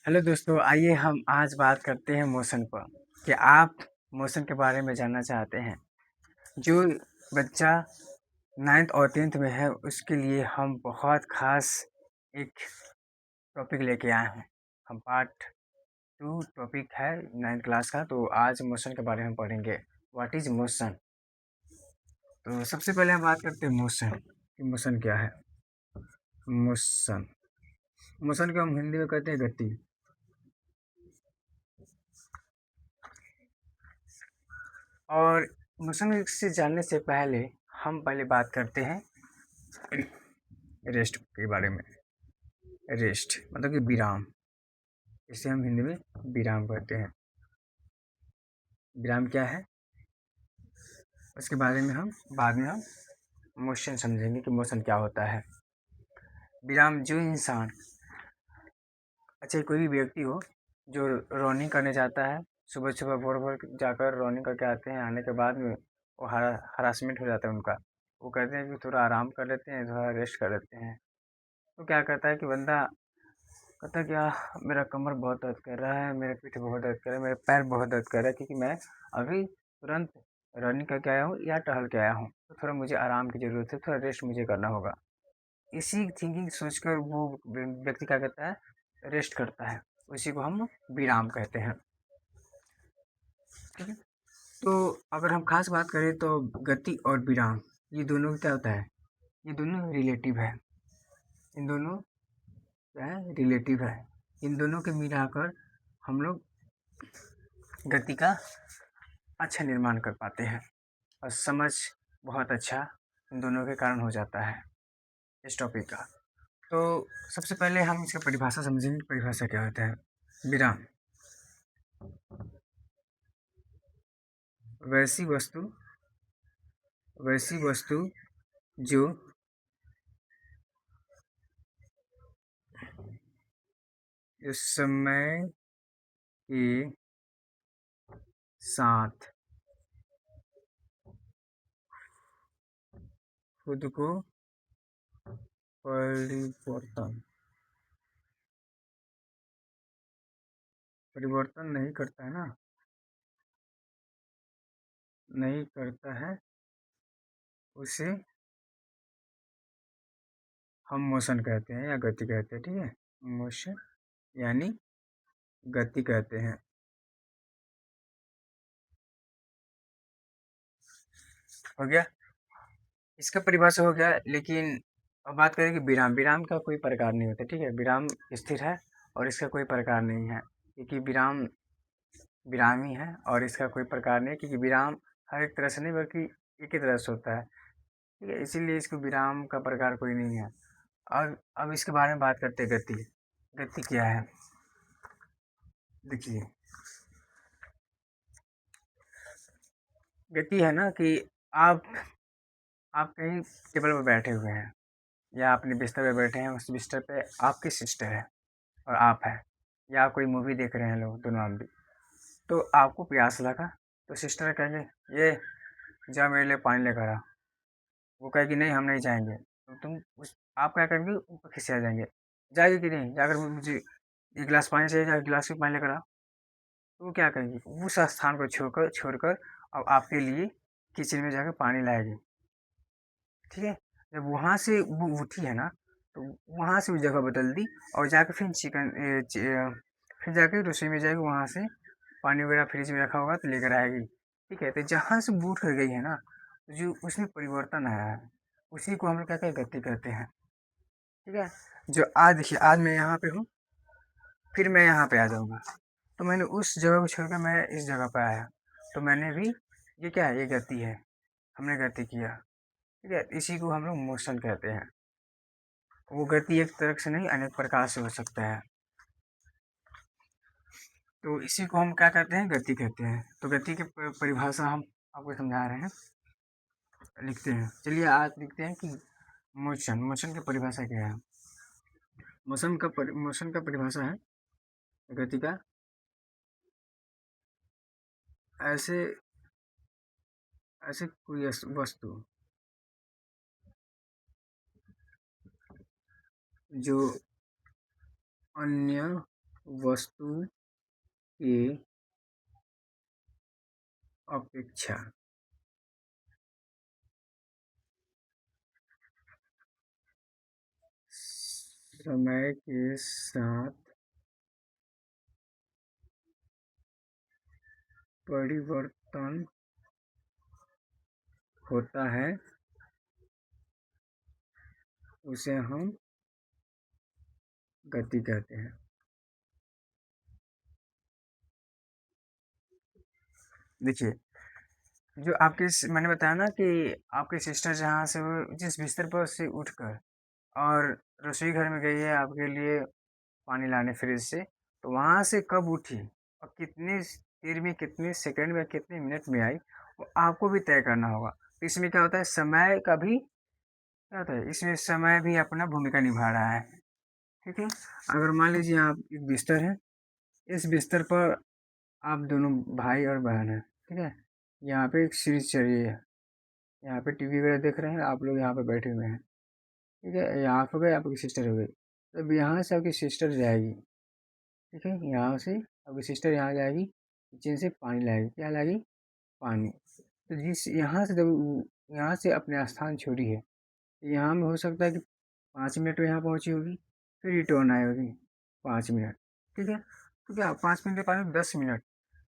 Hello दोस्तों, आइए हम आज बात करते हैं मोशन पर। कि आप मोशन के बारे में जानना चाहते हैं। जो बच्चा 9th और 10th में है उसके लिए हम बहुत ख़ास एक टॉपिक लेके आए हैं। हम पार्ट 2 टॉपिक है 9th क्लास का। तो आज मोशन के बारे में पढ़ेंगे। What is motion. तो सबसे पहले हम बात करते हैं मोशन कि मोशन क्या है। मोशन मोशन को हम हिंदी में कहते हैं गति। और मोशन से जानने से पहले हम पहले बात करते हैं रेस्ट के बारे में। रेस्ट मतलब कि विराम, इसे हम हिंदी में विराम कहते हैं। विराम क्या है उसके बारे में हम बाद में हम मोशन समझेंगे कि मोशन क्या होता है। विराम, जो इंसान अच्छा कोई भी व्यक्ति हो जो रनिंग करने जाता है, सुबह सुबह भोर भोर जाकर रनिंग करके आते हैं, आने के बाद में वो हरासमेंट हो जाता है उनका। वो कहते हैं कि थोड़ा आराम कर लेते हैं, थोड़ा रेस्ट कर लेते हैं। तो क्या करता है कि बंदा कहता है क्या, मेरा कमर बहुत दर्द कर रहा है, मेरे पीठ बहुत दर्द कर रहा है, मेरे पैर बहुत दर्द कर रहा है, क्योंकि मैं अभी तुरंत रनिंग करके आया हूँ या टहल के आया हूँ। तो थोड़ा मुझे आराम की ज़रूरत है, थोड़ा रेस्ट मुझे करना होगा। इसी थिंकिंग सोचकर वो व्यक्ति क्या करता है, रेस्ट करता है। उसी को हम विराम कहते हैं। ठीक है। तो अगर हम खास बात करें तो गति और विराम, ये दोनों क्या होता है, ये दोनों रिलेटिव है। इन दोनों क्या है, रिलेटिव है। इन दोनों के मिलाकर हम लोग गति का अच्छा निर्माण कर पाते हैं और समझ बहुत अच्छा इन दोनों के कारण हो जाता है इस टॉपिक का। तो सबसे पहले हम इसका परिभाषा समझेंगे। परिभाषा क्या होता है। विराम वैसी वस्तु जो समय के साथ खुद को परिवर्तन नहीं करता है ना, नहीं करता है, उसे हम मोशन कहते हैं या गति कहते हैं। ठीक है, मोशन यानी गति कहते हैं। हो गया, इसका परिभाषा हो गया। लेकिन अब बात करें कि विराम। विराम का कोई प्रकार नहीं होता। ठीक है, विराम स्थिर है और इसका कोई प्रकार नहीं है, क्योंकि विराम विराम ही है और इसका कोई प्रकार नहीं है। क्योंकि विराम हर एक तरह से नहीं बल्कि एक ही तरह से होता है। ठीक है, इसीलिए इसको विराम का प्रकार कोई नहीं है। और अब इसके बारे में बात करते हैं गति। गति क्या है, देखिए गति है ना कि आप कहीं टेबल पर बैठे हुए हैं या अपने बिस्तर पे बैठे हैं, उस बिस्तर पे आपकी सिस्टर है और आप हैं, या कोई मूवी देख रहे हैं लोग दोनों आप भी। तो आपको प्यास लगा तो सिस्टर कहेंगे ये जा मेरे लिए पानी लेकर आ। वो कहेगी नहीं हम नहीं जाएंगे। तो तुम उस आप क्या करेंगे, ऊपर खिसिया जाएंगे, जाएगी कि नहीं, जाकर मुझे एक गिलास पानी चाहिए, जाकर गिलास में पानी लेकर आ। तो वो क्या करेंगी, उस स्थान को छोड़कर छोड़कर अब आपके लिए किचन में जाकर पानी लाएगी। ठीक है, जब वहाँ से वो उठी है ना, तो वहाँ से वो जगह बदल दी और जाके फिर जाके रसोई में जाएगी, वहाँ से पानी वगैरह फ्रिज में रखा होगा तो लेकर आएगी। ठीक है, तो जहाँ से वो उठ कर गई है ना, तो जो उसमें परिवर्तन आया है उसी को हम लोग क्या कहते हैं, गति कहते हैं। ठीक है, जो आज देखिए, आज मैं यहाँ पे हूँ, फिर मैं यहाँ पे आ जाऊँगा, तो मैंने उस जगह को छोड़कर मैं इस जगह पे आया, तो मैंने भी, ये क्या है, ये गति है, हमने गति किया। ठीक है, इसी को हम लोग मोशन कहते हैं। वो गति एक तरह से नहीं, अनेक प्रकार से हो सकता है। तो इसी को हम क्या कहते हैं, गति कहते हैं। तो गति की परिभाषा हम आपको समझा रहे हैं, लिखते हैं। चलिए आज लिखते हैं कि मोशन। मोशन की परिभाषा क्या है। मोशन का परिभाषा है गति का ऐसे ऐसे कोई वस्तु जो अन्य वस्तु की अपेक्षा समय के साथ परिवर्तन होता है, उसे हम गति कहते हैं। देखिए, जो मैंने बताया ना कि आपकी सिस्टर जहाँ से वो जिस बिस्तर पर से उठकर और रसोई घर में गई है आपके लिए पानी लाने फ्रिज से, तो वहाँ से कब उठी और कितनी देर में, कितने सेकंड में, कितने मिनट में आई, वो आपको भी तय करना होगा। तो इसमें क्या होता है, समय का भी क्या होता है, इसमें समय भी अपना भूमिका निभा रहा है। ठीक है, अगर मान लीजिए आप एक बिस्तर है, इस बिस्तर पर आप दोनों भाई और बहन हैं, ठीक है, यहाँ पे एक सीरीज चल रही है, यहाँ पे टीवी वगैरह देख रहे हैं, आप लोग यहाँ पे बैठे हुए हैं, ठीक है, यहाँ आप हो गए, आपकी सिस्टर हो गई, तब यहाँ से आपकी सिस्टर जाएगी, ठीक है, यहाँ से आपकी सिस्टर यहाँ जाएगी, किचन से पानी लाएगी, क्या लाएगी, पानी। तो जिस यहाँ से जब यहाँ से अपने स्थान छोड़ी है, यहाँ में हो सकता है कि 5 मिनट में यहाँ पहुँची होगी, फिर रिटर्न आई होगी 5 मिनट, ठीक है, तो क्या 5 मिनट के 5 मिनट 10 मिनट,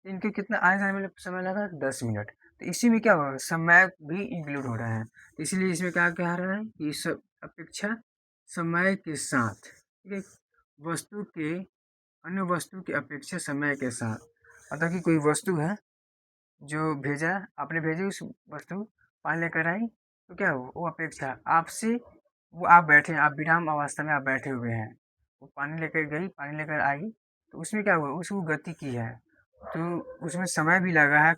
इनके कितना आने जाने में समय लगा, 10 मिनट। तो इसी में क्या होगा, समय भी इंक्लूड हो रहा है, तो इसीलिए इसमें क्या कह रहा है कि सब अपेक्षा समय के साथ, ठीक है, वस्तु के अन्य वस्तु की अपेक्षा समय के साथ, मतलब कि कोई वस्तु है जो भेजा, आपने भेजी उस वस्तु, पानी लेकर आई, तो क्या वो अपेक्षा आपसे, वो आप बैठे हैं, आप विराम अवस्था में आप बैठे हुए हैं, वो पानी लेकर गई, पानी लेकर आई, तो उसमें क्या हुआ, उसको गति की है, तो उसमें समय भी लगा है,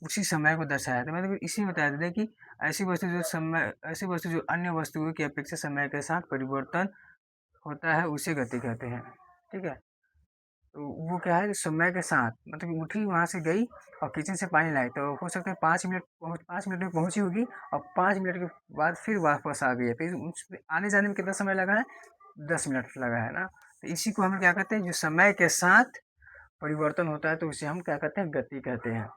उसी समय को दर्शाया था, मतलब इसी में बताया था कि ऐसी वस्तु जो अन्य वस्तुओं की अपेक्षा समय के साथ परिवर्तन होता है, उसे गति कहते हैं। ठीक है, तो वो क्या है, समय के साथ, मतलब उठी वहाँ से गई और किचन से पानी लाई, तो हो सकता है 5 मिनट में पहुँची होगी, और 5 मिनट के बाद फिर वापस आ गई है, तो उसमें आने जाने में कितना समय लगा है, 10 मिनट लगा है ना। तो इसी को हम क्या कहते हैं, जो समय के साथ परिवर्तन होता है, तो उसे हम क्या कहते हैं, गति कहते हैं।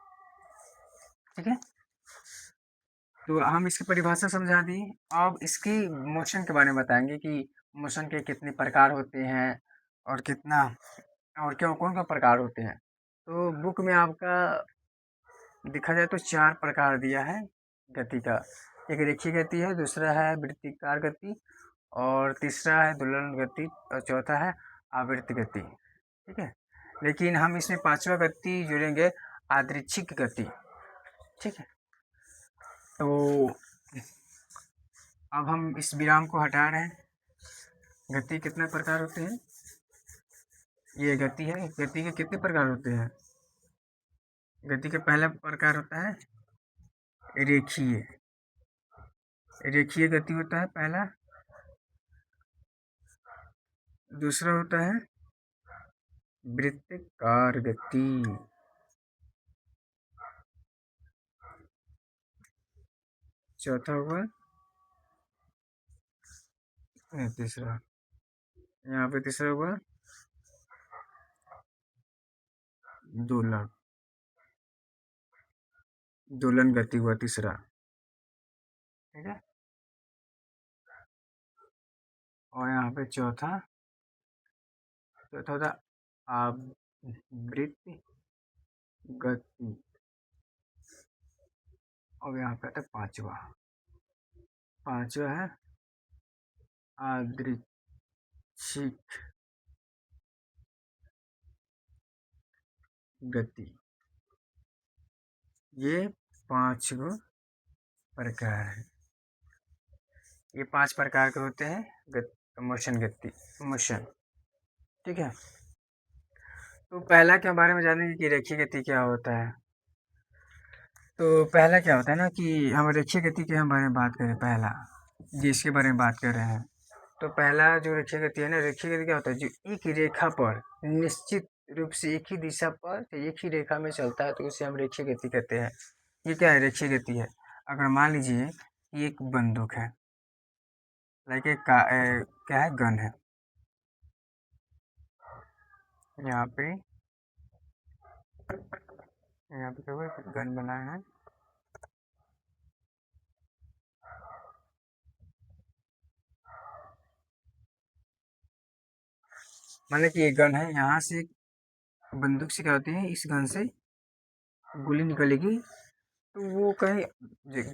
ठीक है, तो हम इसकी परिभाषा समझा दी। अब इसकी मोशन के बारे में बताएंगे कि मोशन के कितने प्रकार होते हैं और कितना, और क्यों, कौन सा प्रकार होते हैं। तो बुक में आपका देखा जाए तो 4 प्रकार दिया है गति का। एक रेखीय गति है, दूसरा है वृत्तिकार गति, और तीसरा है दोलन गति, और चौथा है आवृत्त गति। ठीक है, लेकिन हम इसमें 5वां गति जोड़ेंगे, यादृच्छिक गति। ठीक है, तो अब हम इस विराम को हटा रहे हैं। गति कितने प्रकार होते हैं, ये गति है, गति के कितने प्रकार होते हैं। गति का पहला प्रकार होता है रेखीय, रेखीय गति होता है पहला। दूसरा होता है वृत्ताकार गति। चौथा हुआ, तीसरा, यहाँ पे तीसरा हुआ दोलन, दोलन गति हुआ तीसरा। ठीक है, और यहाँ पे चौथा, चौथा होता आवृत्त गति, और यहाँ पे आता है पांचवा, पांचवा है यादृच्छिक गति। ये 5 प्रकार है, ये 5 प्रकार के होते हैं मोशन गति, मोशन। ठीक है, तो पहला के बारे में जानेंगे कि रेखीय गति क्या होता है। तो पहला क्या होता है ना कि हम रेखीय गति के हम बारे में बात करें, पहला जिसके बारे में बात कर रहे हैं, तो पहला जो रेखीय गति है ना, रेखीय गति क्या होता है, जो एक ही रेखा पर निश्चित रूप से एक ही दिशा पर एक ही रेखा में चलता है, तो उसे हम रेखीय गति कहते हैं। ये क्या है, रेखीय गति है। अगर मान लीजिए कि एक बंदूक है, लाइक एक क्या है, गन है, यहाँ पे क्या हुआ, गन बनाया है। मतलब कि ये गन है, यहाँ से बंदूक से क्या होती है, इस गन से गोली निकलेगी तो वो कहीं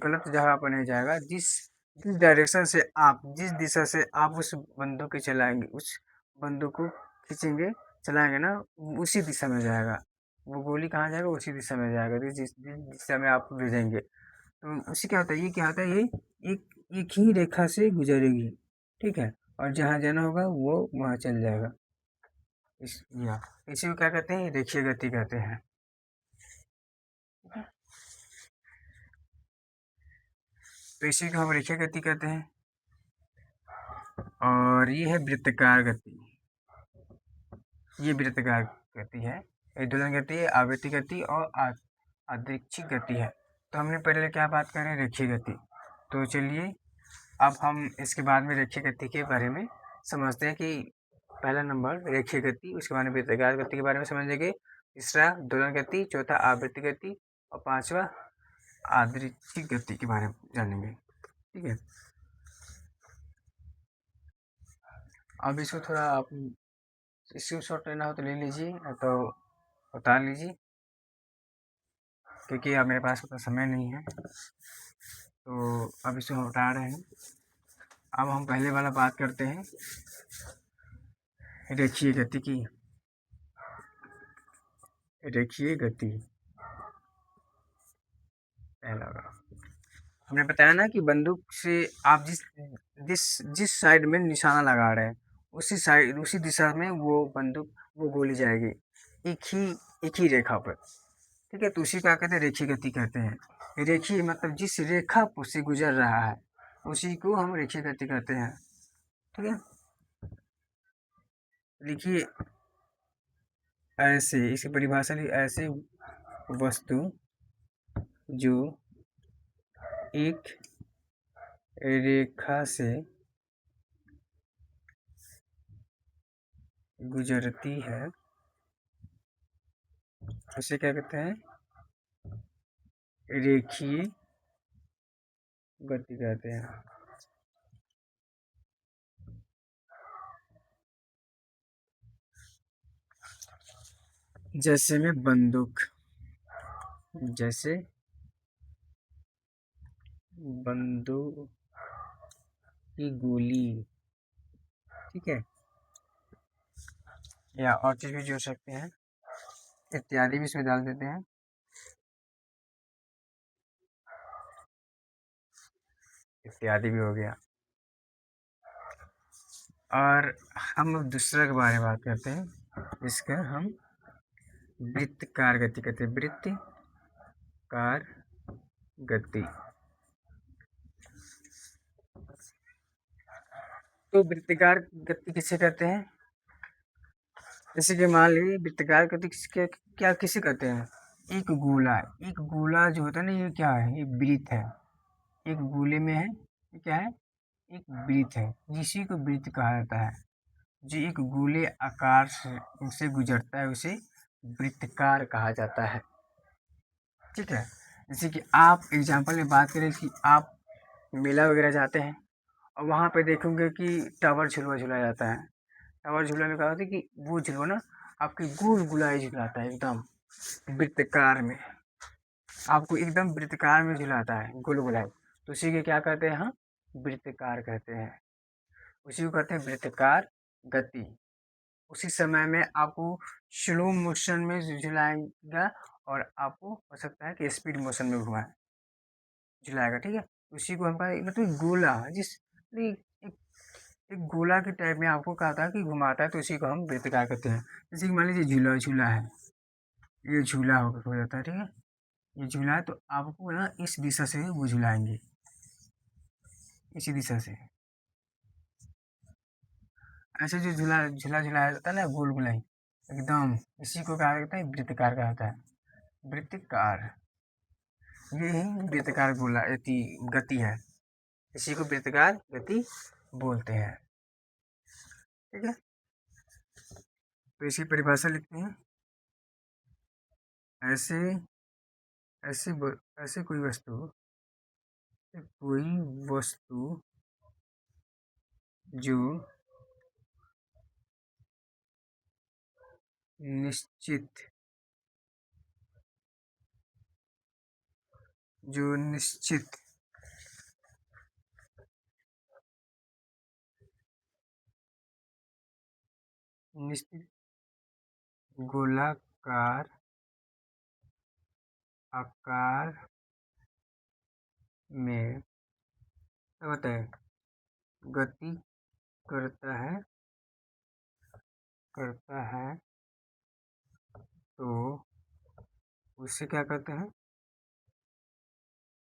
गलत जगह पर नहीं जाएगा। जिस जिस डायरेक्शन से आप, जिस दिशा से आप उस बंदूक को चलाएंगे, उस बंदूक को खींचेंगे, चलाएंगे ना, उसी दिशा में जाएगा वो गोली। कहाँ जाएगा, उसी दिशा में जाएगा जिस जिस जिस दिशा में आप भेजेंगे। तो उससे क्या होता है, ये क्या होता है, ये एक एक ही रेखा से गुजरेगी, ठीक है, और जहाँ जाना होगा वो वहाँ चल जाएगा। या इसी को क्या कहते हैं, रेखीय गति कहते हैं। तो इसी को हम रेखीय गति कहते हैं। और ये है वृत्तकार गति। ये वृत्तकार गति है, ये दोलन गति है, आवृत्ति गति और आदृच्छिक गति है। तो हमने पहले क्या बात करें, रेखीय गति। तो चलिए अब हम इसके बाद में रेखीय गति के बारे में समझते हैं कि पहला नंबर रेखीय गति, उसके बाद में वृत्ताकार गति के बारे में समझेंगे, तीसरा दोलन गति, चौथा आवृत्ति गति और पांचवा आदृच्छिक गति के बारे में जानेंगे, ठीक है। अब इसको थोड़ा आप स्क्रीनशॉट लेना हो तो ले लीजिए, तो उतार लीजिए, क्योंकि अब मेरे पास उतना समय नहीं है। तो अब इसको हम उतार रहे हैं। अब हम पहले वाला बात करते हैं रेखीय गति की। रेखीय गति पहला हमने बताया ना कि बंदूक से आप जिस जिस जिस साइड में निशाना लगा रहे हैं, उसी साइड, उसी दिशा में वो बंदूक, वो गोली जाएगी, एक ही रेखा पर, ठीक है। तो उसी का कहते हैं रेखीय गति कहते हैं। रेखीय मतलब जिस रेखा से गुजर रहा है उसी को हम रेखीय गति कहते हैं, ठीक है। लिखिए, ऐसे इसकी परिभाषा ली, ऐसे वस्तु जो एक रेखा से गुजरती है उसे क्या कहते हैं, रेखीय गति कहते हैं। जैसे में बंदूक, जैसे बंदूक की गोली, ठीक है, या और चीज भी जोड़ सकते हैं, इत्यादि भी इसमें डाल देते हैं। इत्यादि भी हो गया। और हम अब दूसरा के बारे में बात करते हैं, इसका हम वृत्तकार गति कहते हैं। वृत्तकार गति। तो वृत्तकार गति किसे कहते हैं, जैसे कि मान लीजिए वृत्तकार गति किसके, क्या किसे कहते हैं, एक गोला जो होता है ना, ये क्या है, ये वृत्त है, एक गोले में है, ये क्या है, एक वृत्त है, जिसी को वृत्त कहा जाता है। जो एक गोले आकार से गुजरता है उसे वृत्तकार कहा जाता है, ठीक है। जैसे कि आप एग्जाम्पल में बात करें कि आप मेला वगैरह जाते हैं और वहाँ पे देखोगे कि टावर झुलवा झुलाया जाता है। टावर झूला में क्या होता है कि वो झुलवा ना आपकी गोल गुलाई झुलाता है, एकदम वृत्तकार में, आपको एकदम वृत्तकार में झुलाता है, गोल गुलाई। तो उसी के क्या कहते हैं हम, वृत्तकार कहते हैं। उसी को कहते हैं वृत्तकार गति। उसी समय में आपको स्लो मोशन में झुलाएगा और आपको हो सकता है कि स्पीड मोशन में घुमाए झुलाएगा, ठीक है। उसी को हम कहा, मतलब गोला, जिस एक, एक गोला के टाइप में आपको कहता है कि घुमाता है, तो उसी को हम वृत्तकार कहते हैं। जैसे कि मान लीजिए झूला झूला है, ये झूला हो जाता है, ठीक है, ये झूला है, तो आपको ना इस दिशा से वो झुलाएंगे, इसी दिशा से। ऐसे जो झूला झूला झुलाया जाता है ना, गोल गुलाई एकदम, इसी को कहा जाता है वृत्तकार कहा जाता है। वृत्तकार, ये ही वृत्तकार गोला गति है, इसी को वृत्तकार गति बोलते हैं, ठीक है। तो इसकी परिभाषा लिखते हैं, ऐसे ऐसे ऐसे कोई वस्तु जो निश्चित निश्चित गोलाकार आकार में क्या होता है, गति करता है तो उसे क्या कहते हैं,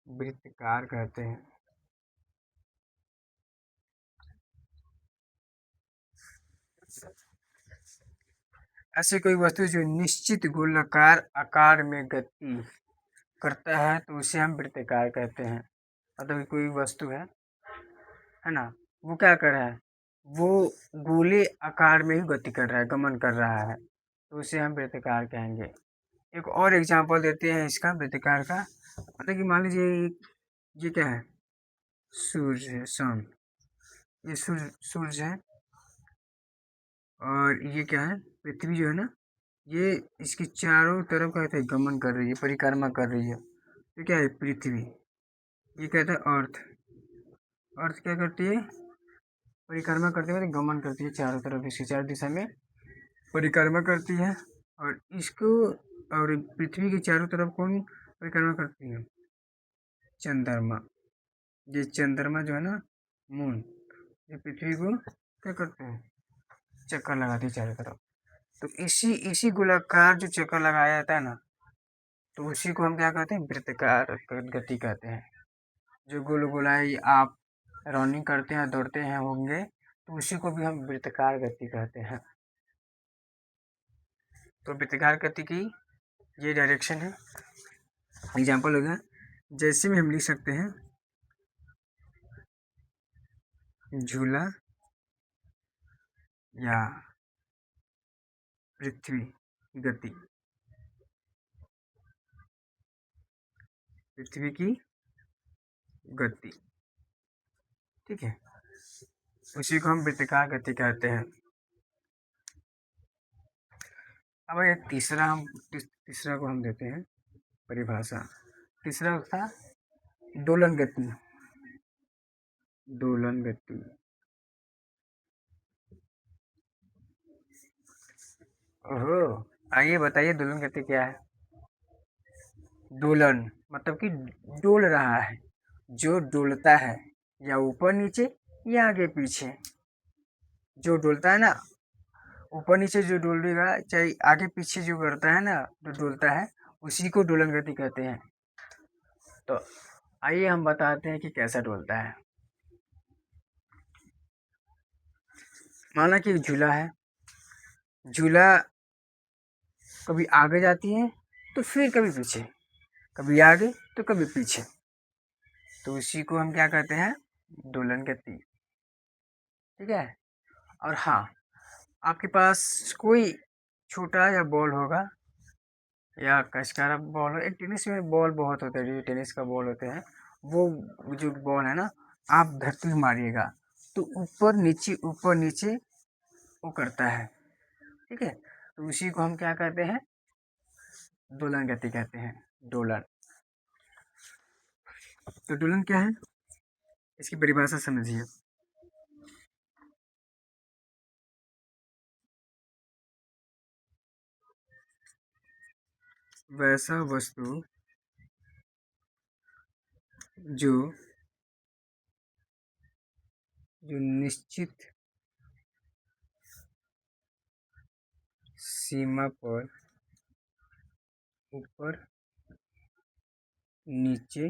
वृत्तकार कहते हैं। ऐसे कोई वस्तु जो निश्चित गोलाकार आकार में गति करता है तो उसे हम वृत्तकार कहते हैं। मतलब कोई वस्तु है ना, वो क्या कर रहा है, वो गोले आकार में ही गति कर रहा है, गमन कर रहा है, तो उसे हम वृत्तकार कहेंगे। एक और एग्जांपल देते हैं इसका वृत्तकार का। मतलब कि मान लीजिए ये क्या है, सूर्य है, सन। ये सूर्य है और ये क्या है, पृथ्वी जो है ना, ये इसके चारों तरफ क्या है, गमन कर रही है, परिक्रमा कर रही है। तो क्या है, पृथ्वी। ये कहता है अर्थ। अर्थ क्या करती है, परिक्रमा करती है, गमन करती है चारों तरफ, इसकी चार दिशा में परिक्रमा करती है। और इसको और पृथ्वी के चारों तरफ कौन परिक्रमा करती है, चंद्रमा। ये चंद्रमा जो है ना, मून, ये पृथ्वी को क्या करते हैं, चक्कर लगाती है चारों तरफ। तो इसी इसी गोलाकार जो चक्कर लगाया जाता है ना, तो उसी को हम क्या कहते हैं, वृत्ताकार गति कहते हैं। जो गोल गोलाई आप रनिंग करते हैं, दौड़ते हैं होंगे, तो उसी को भी हम वृत्ताकार गति कहते हैं। तो वृत्ताकार गति की ये डायरेक्शन है। एग्जाम्पल हो गया, जैसे में हम लिख सकते हैं, झूला या पृथ्वी की गति, पृथ्वी की गति, ठीक है, उसी को हम वृत्ताकार गति कहते हैं। अब ये तीसरा को हम देते हैं परिभाषा। तीसरा था दोलन गति। दोलन गति, ओहो, आइए बताइए दोलन गति क्या है। दोलन मतलब कि डोल रहा है, जो डोलता है, या ऊपर नीचे या आगे पीछे, जो डोलता है ना, ऊपर नीचे जो डोलेगा, चाहे आगे पीछे जो करता है ना, जो डोलता है, उसी को दोलन गति कहते हैं। तो आइए हम बताते हैं कि कैसा डोलता है। माना कि झूला है, झूला कभी आगे जाती है तो फिर कभी पीछे, कभी आगे तो कभी पीछे, तो उसी को हम क्या कहते हैं, दोलन गति, ठीक है। और हाँ, आपके पास कोई छोटा या बॉल होगा या कचकारा बॉल हो, एक टेनिस में बॉल बहुत होता है, जो टेनिस का बॉल होते हैं, वो जो बॉल है ना, आप धरती में मारिएगा तो ऊपर नीचे वो करता है, ठीक है। तो उसी को हम क्या कहते हैं, दोलन गति कहते हैं, दोलन। तो दोलन क्या है, इसकी परिभाषा समझिए। वैसा वस्तु जो जो निश्चित सीमा पर ऊपर नीचे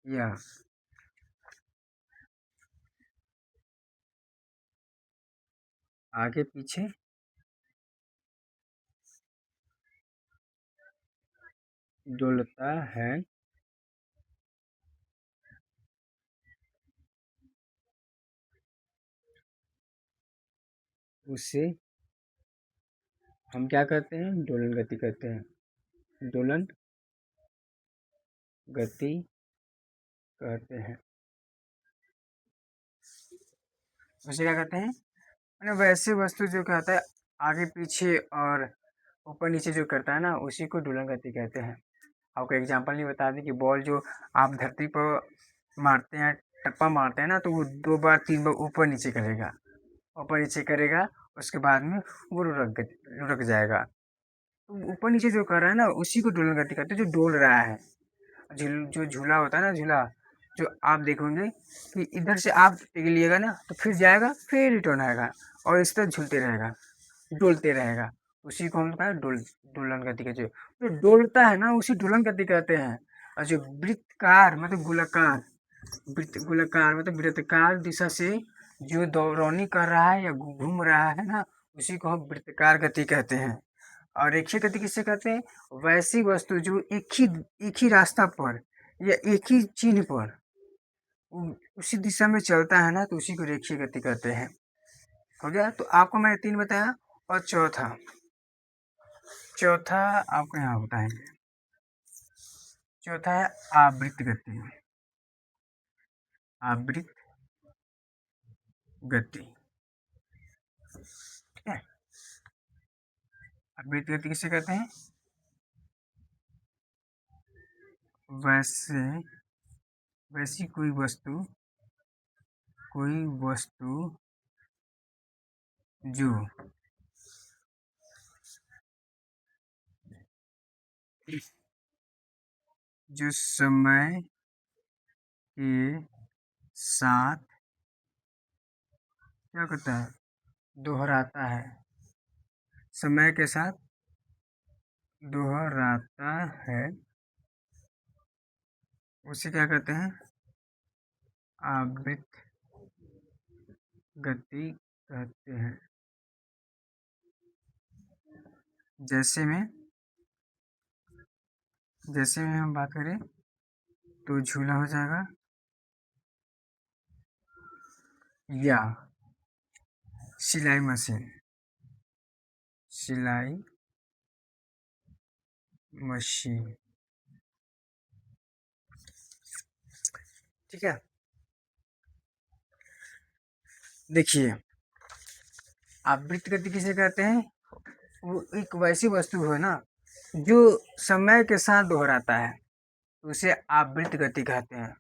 या आगे पीछे डोलता है, उसे हम क्या कहते हैं? दोलन गति कहते हैं। दोलन गति कहते हैं। उसे क्या कहते हैं? मैंने वैसे वस्तु जो कहता है आगे पीछे और ऊपर नीचे जो करता है ना, उसी को दोलन गति कहते हैं। आपको एग्जांपल नहीं बता दें कि बॉल जो आप धरती पर मारते हैं, टप्पा मारते हैं ना, तो वो 2 बार 3 बार ऊपर नीचे करेगा, ऊपर नीचे करेगा, उसके बाद में वो लुढ़क जाएगा। तो ऊपर नीचे जो कर रहा है ना, उसी को दोलन गति कहते हैं, जो डोल रहा है। जो झूला होता है ना, झूला जो आप देखोगे कि इधर से आप टिक ना, तो फिर जाएगा, फिर रिटर्न आएगा और इस तरह झूलते रहेगा, डोलते रहेगा। उसी को हम लोग दोलन गति कहते हैं। जो डोलता है ना, उसी दोलन गति कहते हैं। और जो वृत्तकार मतलब गोलाकार मतलब वृत्तकार दिशा से जो दौड़ानी कर रहा है या घूम रहा है ना, उसी को हम वृत्तकार गति कहते हैं। और रेखीय गति किससे कहते हैं? वैसी वस्तु जो एक ही रास्ता पर या एक ही चिन्ह पर उसी दिशा में चलता है ना, तो उसी को रेखीय गति कहते हैं। हो गया? तो आपको मैंने 3 बताया। और चौथा आपको यहाँ बताएंगे। चौथा है आवृत्त गति। आवृत्त गति, ठीक है। आवृत्त गति किसे कहते हैं? वैसी कोई वस्तु जो समय के साथ क्या करता है? दोहराता है। समय के साथ दोहराता है, उसे क्या कहते हैं? आवृत्त गति कहते हैं। जैसे में हम बात करें तो झूला हो जाएगा, या सिलाई मशीन, ठीक है। देखिए, आवृत्त गति किसे कहते हैं? वो एक वैसी वस्तु है ना, जो समय के साथ दोहराता है, तो उसे आवृत्त गति कहते हैं।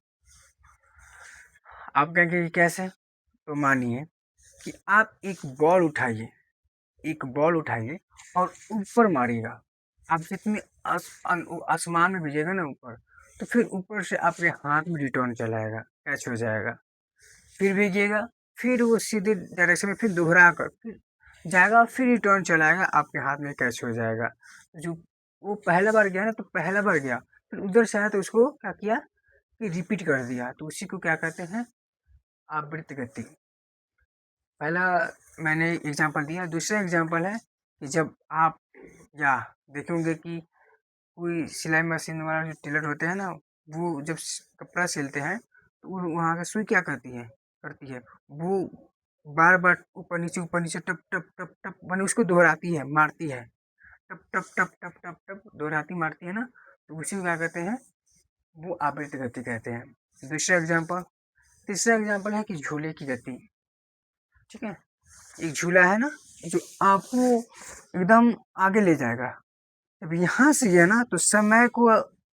आप कहेंगे कि कैसे? तो मानिए कि आप एक बॉल उठाइए और ऊपर मारिएगा। आप जितने आसमान में भेजिएगा ना ऊपर, तो फिर ऊपर से आपके हाथ में रिटर्न चला आएगा, कैच हो जाएगा। फिर भेजिएगा, फिर वो सीधे डायरेक्शन में फिर दोहरा कर फिर जाएगा, फिर रिटर्न चला आएगा, आपके हाथ में कैच हो जाएगा। जो वो पहला बार गया ना, तो पहला बार गया, फिर उधर से आया तो उसको क्या किया कि रिपीट कर दिया, तो उसी को क्या कहते हैं? आवृत्त गति। पहला मैंने एग्जांपल दिया। दूसरा एग्जांपल है कि जब आप या देखोगे कि कोई सिलाई मशीन वाला जो टेलर होते हैं ना, वो जब कपड़ा सिलते हैं, तो वहाँ का सुई क्या करती है, वो बार बार ऊपर नीचे टप टप टप टप मैंने उसको दोहराती है, मारती है, टप टप टप टप टप टप दोहराती मारती है ना, तो उसी को क्या कहते हैं? वो आवृत्त गति कहते हैं। दूसरा एग्जाम्पल तीसरा एग्जाम्पल है कि झूले की गति, ठीक है। एक झूला है ना, जो आपको एकदम आगे ले जाएगा। जब यहाँ से गया ना, तो समय को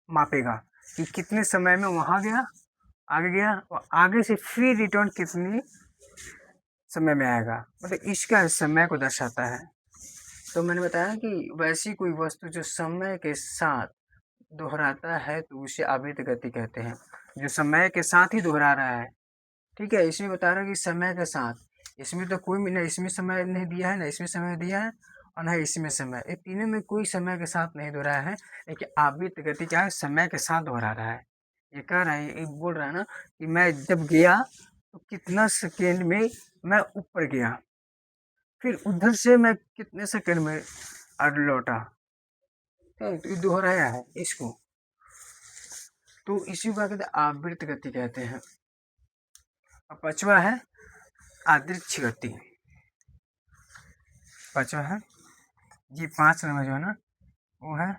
मापेगा कि कितने समय में वहां गया, आगे गया, और आगे से फिर रिटर्न कितने समय में आएगा, मतलब इसका समय को दर्शाता है। तो मैंने बताया कि वैसी कोई वस्तु जो समय के साथ दोहराता है, तो उसे आवृत्त गति कहते हैं। जो समय के साथ ही दोहरा रहा है, ठीक है। इसमें बता रहा है कि समय के साथ, इसमें तो कोई ना इसमें समय नहीं दिया है, ना इसमें समय दिया है, और ना इसमें समय, ये तीनों में कोई समय के साथ नहीं दोहराया है। लेकिन आवृत्त गति क्या है? समय के साथ दोहरा रहा है। ये कह रहा है, ये बोल रहा है ना कि मैं जब गया तो कितना सेकेंड में मैं ऊपर गया, फिर उधर से मैं कितने सेकेंड में लौटा, तो ये दोहराया है इसको, तो इसी को कहते हैं आवृत्त गति कहते हैं। और पांचवा है आदृक्ष गति। पाँचवा है जी, 5 नंबर जो है ना वो है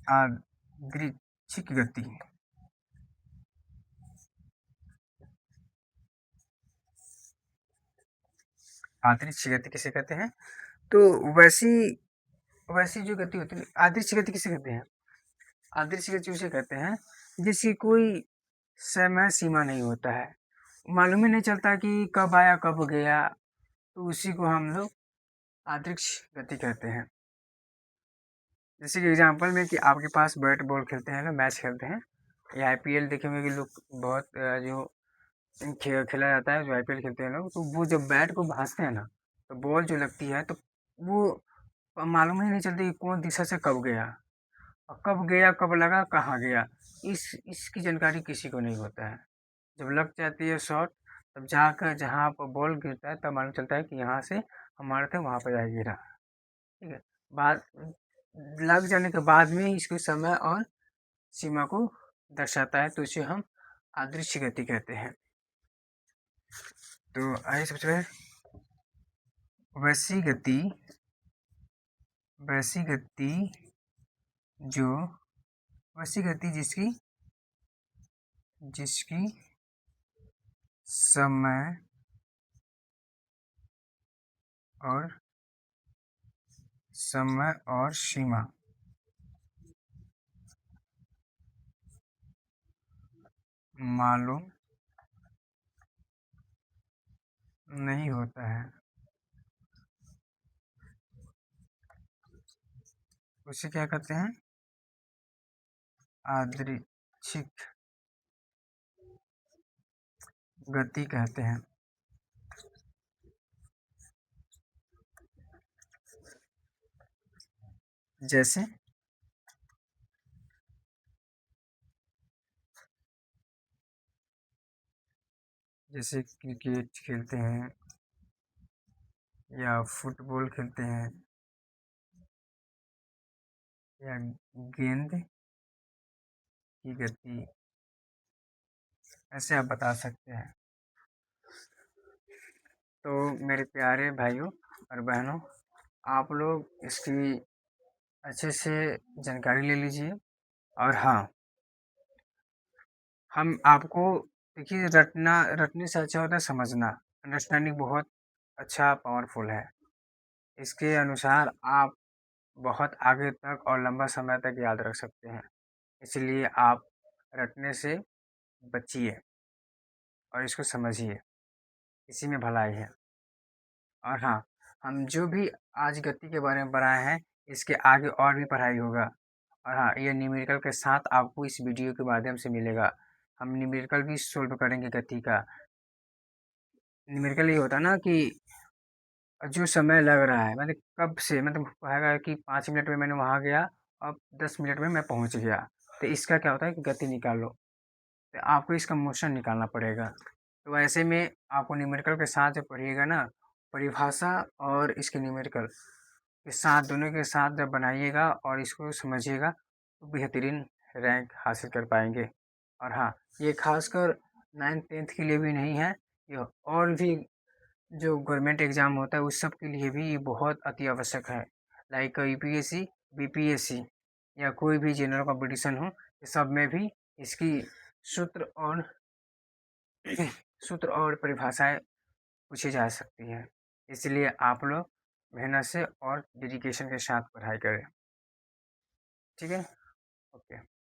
यादृच्छिक गति। यादृच्छिक गति किसे कहते हैं? तो वैसी वैसी जो गति होती है, यादृच्छिक गति किसे कहते हैं? यादृच्छिक गति उसे कहते हैं जिसकी कोई समय सीमा नहीं होता है, मालूम ही नहीं चलता कि कब आया कब गया, तो उसी को हम लोग यादृच्छिक गति कहते हैं। जैसे कि एग्जांपल में कि आपके पास बैट बॉल खेलते हैं ना, मैच खेलते हैं या आईपीएल देखे होंगे कि लोग बहुत जो खेला जाता है, जो आईपीएल खेलते हैं लोग, तो वो जब बैट को भांजते हैं ना, तो बॉल जो लगती है तो वो मालूम ही नहीं चलती कि कौन दिशा से कब गया, और कब गया, कब लगा, कहाँ गया, इसकी जानकारी किसी को नहीं होता है। जब लग जाती है शॉट, तब जाकर जहाँ पर बॉल गिरता है तब मालूम चलता है कि यहाँ से हम मारे थे, वहाँ पर जा गिरा। ठीक है, बाद लग जाने के बाद में इसके समय और सीमा को दर्शाता है, तो इसे हम यादृच्छिक गति कहते हैं। तो आइए सबसे पहले वैसी गति जो वैसी गति जिसकी समय और सीमा मालूम नहीं होता है, उसे क्या कहते हैं? यादृच्छिक गति कहते हैं। जैसे क्रिकेट खेलते हैं या फुटबॉल खेलते हैं या गेंद की गति, ऐसे आप बता सकते हैं। तो मेरे प्यारे भाइयों और बहनों, आप लोग इसकी अच्छे से जानकारी ले लीजिए। और हाँ, हम आपको देखिए, रटने से अच्छा होता है समझना। अंडरस्टैंडिंग बहुत अच्छा पावरफुल है, इसके अनुसार आप बहुत आगे तक और लंबा समय तक याद रख सकते हैं। इसलिए आप रटने से बचिए और इसको समझिए, इसी में भलाई है। और हाँ, हम जो भी आज गति के बारे में पढ़ाए हैं, इसके आगे और भी पढ़ाई होगा। और हाँ, ये न्यूमेरिकल के साथ आपको इस वीडियो के माध्यम से मिलेगा। हम न्यूमेरिकल भी सोल्व करेंगे गति का। न्यूमेरिकल ये होता है ना कि जो समय लग रहा है, मतलब कब से, मतलब कहेगा कि 5 मिनट में मैंने वहाँ गया, अब 10 मिनट में मैं पहुँच गया। तो इसका क्या होता है कि गति निकालो, तो आपको इसका मोशन निकालना पड़ेगा। तो ऐसे में आपको न्यूमेरिकल के साथ जब पढ़िएगा ना, परिभाषा और इसके न्यूमेरिकल के साथ, दोनों के साथ जब बनाइएगा और इसको समझिएगा, तो बेहतरीन रैंक हासिल कर पाएंगे। और हाँ, ये खासकर 9th-10th के लिए भी नहीं है, ये और भी जो गवर्नमेंट एग्ज़ाम होता है उस सब के लिए भी ये बहुत अति आवश्यक है। लाइक यूपीएससी, बीपीएससी या कोई भी जनरल कॉम्पिटिशन हो, ये सब में भी इसकी सूत्र और परिभाषाएं पूछी जा सकती हैं। इसलिए आप लोग मेहनत से और डेडिकेशन के साथ पढ़ाई करें। ठीक है? ओके।